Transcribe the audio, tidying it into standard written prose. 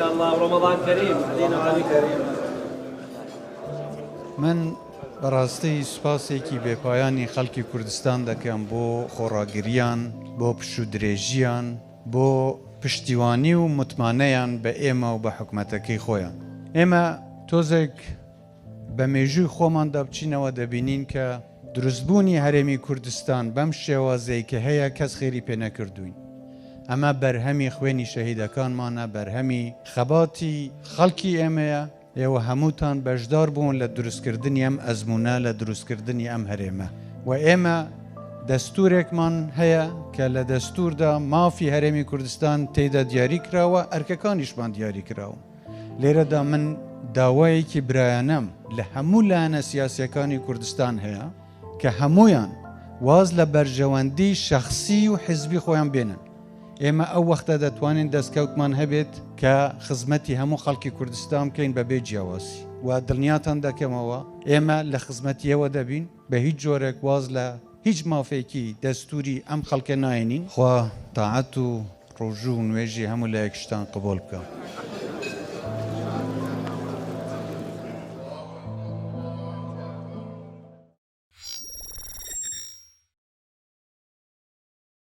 شاء الله، ورمضان كريم علينا وعليكم. من براستی سپاسێکی بێپایانی خەڵکی کوردستان دەکەم بۆ خۆڕاگریان، بۆ پشودرێژیان، بۆ پشتیوانی و متمانەیان بە ئێمە و بە حکومەتەکەی خۆیان. ئێمە تۆزێک بە مێژووی خۆماندا بچینەوە دەبینین کە دروستبوونی هەرێمی کوردستان بەم شێوازەی کە هەیە کەس خێری پێ نەکردوین. ئەمە بەرهەمی خوێنی شەهیدەکانمانە، بەرهەمی خەباتی خەڵکی ئێمەیە. ئێوە هەمووتان بەشدار بوون لە دروستکردنی ئەم ئەزمونە، لە دروستکردنی ئەم هەرێمە. و ئێمە دەستورێکمان هەیە کە لە دەستوردا مافی هەرێمی کوردستان تێدا دیاری کراوە، ئەرکەکانیشمان دیاری کراوە. لێرەدا من داوایەکی برایانەم لە هەموو لایەنە سیاسیەکانی کوردستان هەیە کە هەمویان واز لە بەرژەوەندی شەخسی و حیزبی خۆیان بێنن. ئێمە ئەو وەختە دەتوانین دەستکەوتمان هەبێت کە خزمەتی هەموو خەڵکی کوردستان بکەین بەبێ جیاواسی. و دڵنیاتان دەکەمەوە ئێمە لە خزمەتیەوە دەبین، بە هیچ جۆرێک واز لە هیچ مافێکی دەستوری ئەم خەڵکە ناینین. خوا تاعەت و ڕۆژوو و نوێژی هەموو لە یەکشتان قبول بکە.